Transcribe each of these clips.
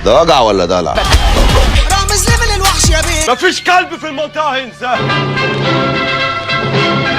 ده وجع ولا دلع؟ رامز ليفل الوحش يا بيه. مفيش كلب في المنطقة ينزل.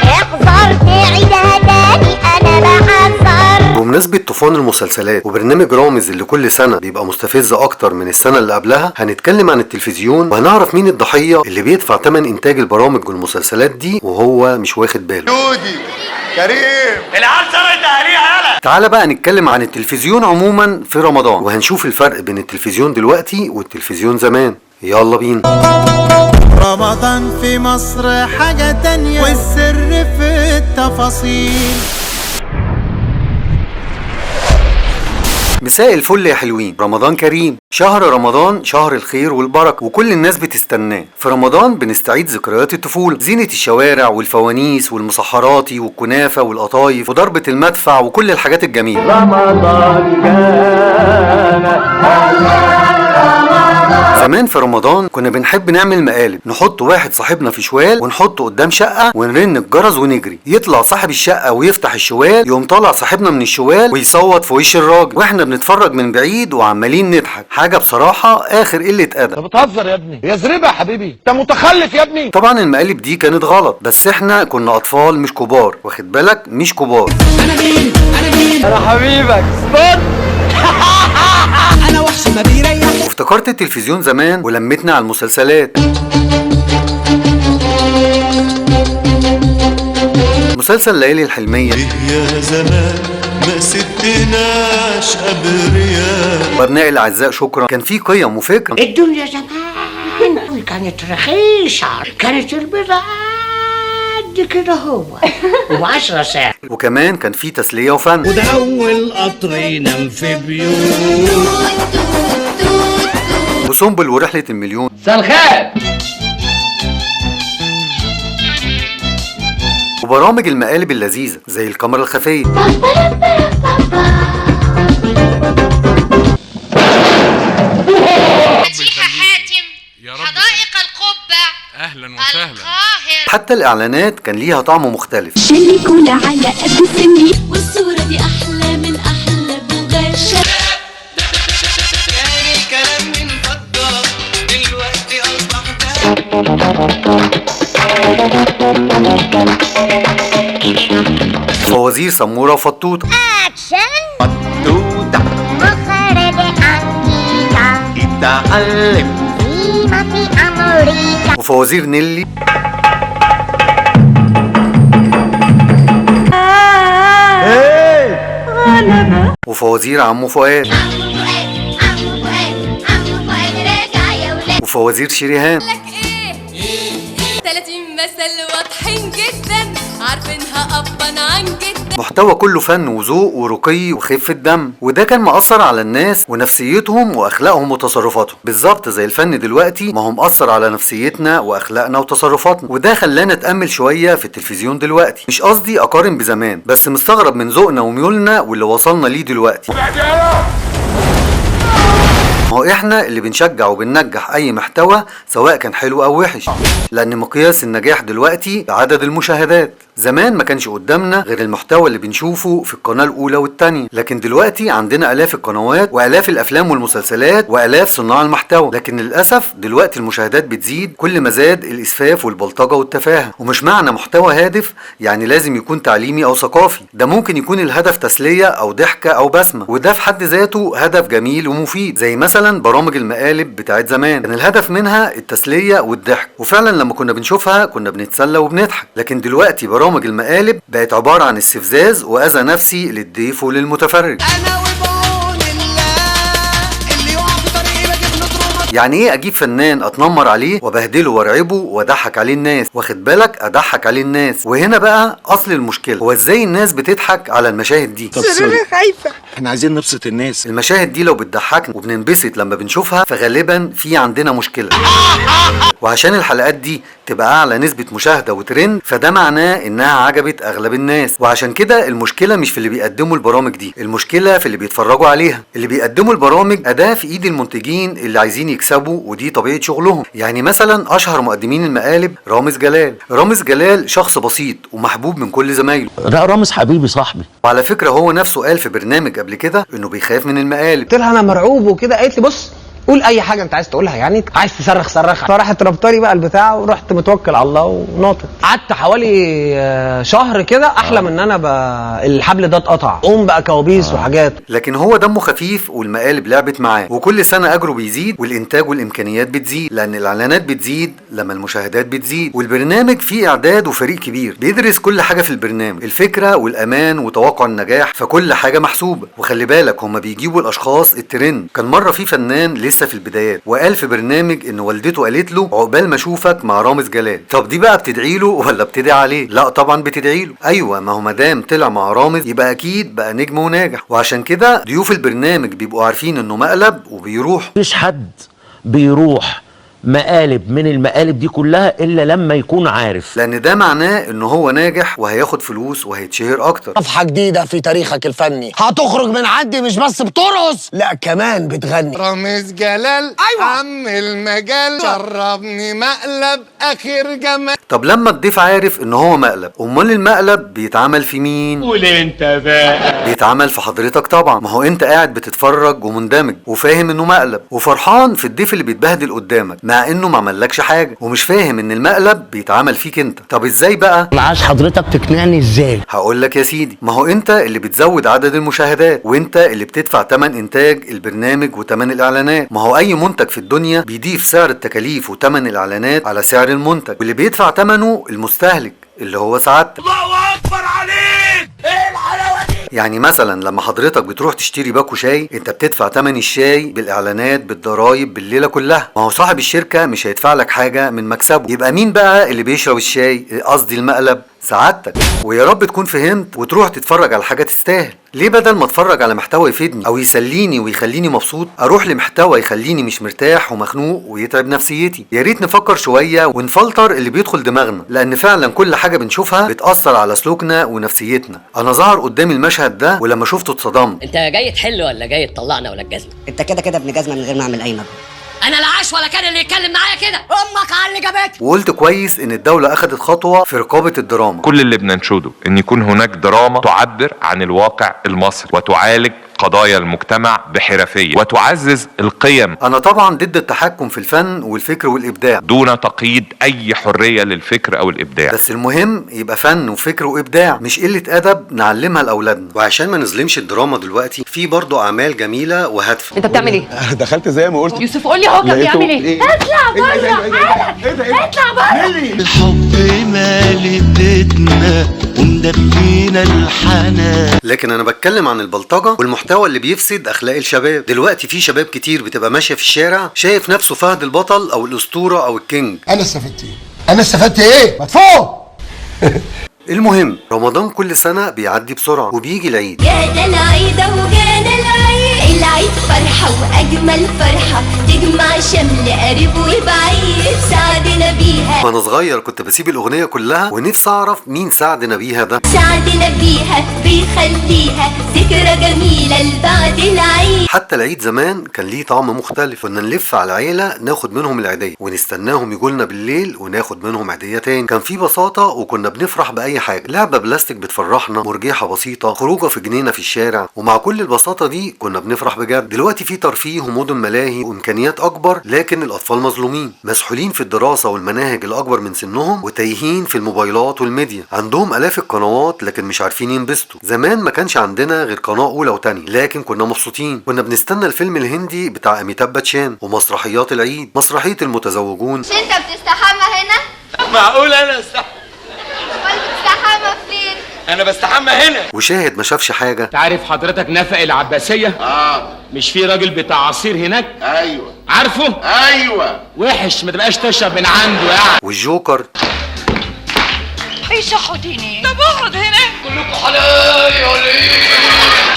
احذر تعيدها تاني انا بحذر. بمناسبة طوفان المسلسلات وبرنامج رامز اللي كل سنة بيبقى مستفز اكتر من السنة اللي قبلها، هنتكلم عن التلفزيون وهنعرف مين الضحية اللي بيدفع ثمن انتاج البرامج والمسلسلات دي وهو مش واخد باله. دودي كريم العيال سرقت اهاليها يالا. تعالى بقى نتكلم عن التلفزيون عموما في رمضان، وهنشوف الفرق بين التلفزيون دلوقتي والتلفزيون زمان. يلا بينا. رمضان في مصر حاجة تانية والسر في التفاصيل. مساء الفل يا حلوين، رمضان كريم. شهر رمضان شهر الخير والبركة وكل الناس بتستناه. في رمضان بنستعيد ذكريات الطفولة، زينة الشوارع والفوانيس والمسحراتي والكنافة والقطايف وضربة المدفع وكل الحاجات الجميلة. رمضان زمان في رمضان كنا بنحب نعمل مقالب، نحط واحد صاحبنا في شوال ونحطه قدام شقة ونرن الجرس ونجري، يطلع صاحب الشقة ويفتح الشوال، يقوم طالع صاحبنا من الشوال ويصوت في وش الراجل واحنا بنتفرج من بعيد وعمالين نضحك. حاجة بصراحة اخر قلة ادب. انت بتهزر يا ابني، يا زريبة يا حبيبي، انت متخلف يا ابني. طبعا المقالب دي كانت غلط، بس احنا كنا اطفال مش كبار، واخد بالك؟ مش كبار. انا مين انا حبيبك صوت. انا وحش ما بيريح. وافتكرت التلفزيون زمان ولمتنا على المسلسلات. مسلسل ليالي الحلمية يا زمان ما سبتناش أبرياء. وابناء الاعزاء شكرا، كان في قيم وفكر. الدنيا زمان كانت رخيصة، كانت البيضة قد كده هو و10 ساعة. وكمان كان في تسلية وفن. وده اول قطر ينام في بيوت. وسنبل ورحلة المليون. سلخان وبرامج المقالب اللذيذة زي الكاميرا الخفية. مديحة حاتم، حدائق القبة، اهلا وسهلا. القاهرة. حتى الإعلانات كان ليها طعم مختلف. شلي كولا على قد سني والصورة دي أحلى من أحلى بغاشة. كان الكلام من فضة دلوقتي أصبح فوازير سمورة وفطوطة. اكشن مخرج انجيكا اتعلم سيما في امريكا. وفوازير نيلي. وفوازير عمو فؤاد. عمو فؤاد راجع يا ولاد. وفوازير شريهان. ايه 30 مثل واضحين جدا، عارفينها أبا عن جدا. محتوى كله فن وذوق ورقي وخفة دم، وده كان مأثر على الناس ونفسيتهم وأخلاقهم وتصرفاتهم، بالظبط زي الفن دلوقتي ما هو مأثر على نفسيتنا وأخلاقنا وتصرفاتنا. وده خلانا نتأمل شوية في التلفزيون دلوقتي. مش قصدي أقارن بزمان، بس مستغرب من ذوقنا وميولنا واللي وصلنا ليه دلوقتي. ما هو احنا اللي بنشجع وبننجح اي محتوى سواء كان حلو او وحش، لان مقياس النجاح دلوقتي عدد المشاهدات. زمان ما كانش قدامنا غير المحتوى اللي بنشوفه في القناة الاولى والتانية، لكن دلوقتي عندنا الاف القنوات والاف الافلام والمسلسلات والاف صناع المحتوى. لكن للاسف دلوقتي المشاهدات بتزيد كل ما زاد الاسفاف والبلطجة والتفاهة. ومش معنى محتوى هادف يعني لازم يكون تعليمي او ثقافي، ده ممكن يكون الهدف تسلية او ضحكة او بسمة، وده في حد ذاته هدف جميل ومفيد. زي مثلا برامج المقالب بتاعت زمان كان الهدف منها التسلية والضحك، وفعلا لما كنا بنشوفها كنا بنتسلى وبنضحك. لكن دلوقتي برامج المقالب بقت عبارة عن استفزاز وأذى نفسي للضيف وللمتفرج. انا وبعون الله اللي يقع في طريقي بجيب له تروما. يعني ايه اجيب فنان اتنمر عليه وبهدله وارعبه واضحك عليه الناس؟ واخد بالك؟ اضحك عليه الناس. وهنا بقى اصل المشكله، هو ازاي الناس بتضحك على المشاهد دي؟ خايفة. احنا عايزين نبسط الناس. المشاهد دي لو بتضحكنا وبننبسط لما بنشوفها فغالبا في عندنا مشكله. وعشان الحلقات دي تبقى اعلى نسبة مشاهدة وترند فده معناه انها عجبت اغلب الناس. وعشان كده المشكلة مش في اللي بيقدموا البرامج دي، المشكلة في اللي بيتفرجوا عليها. اللي بيقدموا البرامج اداة في ايد المنتجين اللي عايزين يكسبوا، ودي طبيعة شغلهم. يعني مثلا اشهر مقدمين المقالب رامز جلال. رامز جلال شخص بسيط ومحبوب من كل زمايله. لا رامز حبيبي صاحبي. وعلى فكرة هو نفسه قال في برنامج قبل كده انه بيخاف من المقالب. قلت لها انا مرعوب وكده، قالت لي بص قول اي حاجه انت عايز تقولها، يعني عايز تصرخ صرخ. فراحت ربطالي بقى البتاع ورحت متوكل على الله وناطط. قعدت حوالي شهر كده احلم ان انا الحبل ده اتقطع، قوم بقى كوابيس وحاجات. لكن هو دمه خفيف والمقالب لعبت معاه، وكل سنه اجره بيزيد والانتاج والامكانيات بتزيد، لان الاعلانات بتزيد لما المشاهدات بتزيد، والبرنامج فيه اعداد وفريق كبير بيدرس كل حاجه في البرنامج، الفكره والامان وتوقع النجاح، فكل حاجه محسوبه. وخلي بالك هما بيجيبوا الاشخاص الترند. كان مره في فنان لسه في البدايات وقال في برنامج ان والدته قالت له عقبال ما اشوفك مع رامز جلال. طب دي بقى بتدعي له ولا بتدعي عليه؟ لا طبعا بتدعي له. ايوه، ما هو مادام طلع مع رامز يبقى اكيد بقى نجم وناجح، وعشان كده ضيوف البرنامج بيبقوا عارفين انه مقلب وبيروح. مفيش حد بيروح مقالب من المقالب دي كلها الا لما يكون عارف، لان ده معناه ان هو ناجح وهياخد فلوس وهيتشهر اكتر. صفحة جديدة في تاريخك الفني، هتخرج من عندي مش بس بترقص، لا كمان بتغني. رامز جلال، أيوة. عم المجال، شربني مقلب اخر جمال. طب لما الضيف عارف ان هو مقلب، امال المقلب بيتعمل في مين؟ قول انت بقى. بيتعمل في حضرتك طبعا. ما هو انت قاعد بتتفرج ومندمج وفاهم انه مقلب وفرحان في الضيف اللي بيتبهدل قدامك مع انه ما عملكش حاجه، ومش فاهم ان المقلب بيتعمل فيك انت. طب ازاي بقى؟ انا عايز حضرتك تقنعني ازاي. هقول لك يا سيدي، ما هو انت اللي بتزود عدد المشاهدات، وانت اللي بتدفع تمن انتاج البرنامج وتمن الاعلانات. ما هو اي منتج في الدنيا بيضيف سعر التكاليف وتمن الاعلانات على سعر المنتج، واللي بيدفع تمنه المستهلك اللي هو سعادتك. الله اكبر عليك، ايه الحلاوه دي؟ يعني مثلا لما حضرتك بتروح تشتري باكو شاي، انت بتدفع تمن الشاي بالاعلانات بالضرايب بالليله كلها. ما هو صاحب الشركه مش هيدفع لك حاجه من مكسبه. يبقى مين بقى اللي بيشرب الشاي، قصدي المقلب؟ سعادتك. ويا رب تكون فهمت وتروح تتفرج على حاجه تستاهل. ليه بدل ما اتفرج على محتوى يفيدني او يسليني ويخليني مبسوط، اروح لمحتوى يخليني مش مرتاح ومخنوق ويتعب نفسيتي؟ يا ريت نفكر شويه ونفلتر اللي بيدخل دماغنا، لان فعلا كل حاجه بنشوفها بتاثر على سلوكنا ونفسيتنا. انا ظهر قدامي المشهد ده ولما شفته اتصدمت. انت جاي تحل ولا جاي تطلعنا ولا الجزمه؟ انت كده كده ابن جزمه من غير ما اعمل اي مجهود. انا لا عاش ولا كان اللي يتكلم معايا كده. امك على اللي جابتك. وقلت كويس ان الدوله اخذت خطوه في رقابه الدراما. كل اللي بننشده ان يكون هناك دراما تعبر عن الواقع المصري وتعالج قضايا المجتمع بحرفية وتعزز القيم. انا طبعا ضد التحكم في الفن والفكر والابداع دون تقييد اي حرية للفكر او الابداع، بس المهم يبقى فن وفكر وابداع، مش قلة ادب نعلمها لاولادنا. وعشان ما نظلمش الدراما دلوقتي، في برضه اعمال جميلة وهادفة. انت بتعمل ايه؟ دخلت زي ما قلت. يوسف قول لي هو كان بيعمل ايه؟ اطلع بره حالا، اطلع بره. الحب مالي بيتنا ومدفينا الحنان. لكن انا بتكلم عن البلطجة والمحتوى اللي بيفسد اخلاق الشباب. دلوقتي في شباب كتير بتبقى ماشية في الشارع شايف نفسه فهد البطل او الاسطورة او الكينج. انا استفدت ايه؟ انا استفدت ايه؟ مدفوع. المهم، رمضان كل سنة بيعدي بسرعة وبيجي العيد. جانا العيد وجانا العيد، العيد فرحة وأجمل فرحة تجمع شمل قريب وبعيد سعدنا بيها. وانا صغير كنت بسيب الأغنية كلها ونفسي أعرف مين سعدنا بيها ده. سعدنا بيها بيخليها ذكرى جميلة لبعد العيد. حتى العيد زمان كان ليه طعم مختلف. كنا نلف على العيلة ناخد منهم العيدية ونستناهم يجولنا بالليل وناخد منهم عيدية تاني. كان في بساطة وكنا بنفرح بأي حاجة. لعبة بلاستيك بتفرحنا، مرجيحة بسيطة، خروجة في جنينة في الشارع، ومع كل البساطة دي كنا بنفرح بجد. دلوقتي في ترفيه ومدن ملاهي وإمكانيات أكبر، لكن الأطفال مظلومين، مسحولين في الدراسة والمناهج الأكبر من سنهم وتايهين في الموبايلات والميديا. عندهم آلاف القنوات لكن مش عارفين ينبسطوا. زمان ما كانش عندنا غير قناة أولى وتانية، لكن كنا مبسوطين. كنا بنستنى الفيلم الهندي بتاع أميتاب باتشان ومسرحيات العيد، مسرحية المتزوجون. مش انت بتستحمى هنا؟ معقول انا استحمى؟ امال بتستحمى فين؟ انا بستحمى هنا. وشاهد ما شافش حاجة. تعرف حضرتك نفق العباسية؟ مش في راجل بتاع عصير هناك؟ ايوه عارفه؟ ايوه. وحش، ما تبقاش تشرب من عنده يعني. والجوكر. يشحطيني. طب اقعد هنا. كلكم حلال ولا ايه؟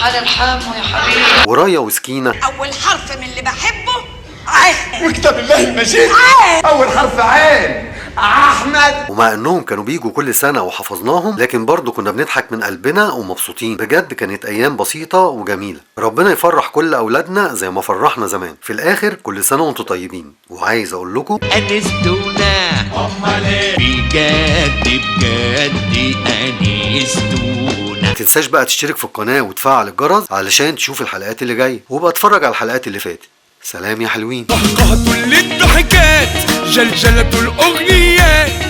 حلال حامو يا حبيبي. ورايا وسكينة. اول حرف من اللي بحبه عين. وكتاب الله المجيد. اول حرف عين. احمد. ومع انهم كانوا بيجوا كل سنة وحفظناهم، لكن برضو كنا بنضحك من قلبنا ومبسوطين. بجد كانت ايام بسيطة وجميلة. ربنا يفرح كل اولادنا زي ما فرحنا زمان. في الاخر كل سنة وانتم طيبين. وعايز اقول لكم أنستونا امال ايه؟ بجد بجد أنستونا. ما تنساش بقى تشترك في القناة وتفعل الجرس علشان تشوف الحلقات اللي جاية، وبقى اتفرج على الحلقات اللي فاتت. سلام يا حلوين. قهقهة للضحكات، جلجلة الأغنيات،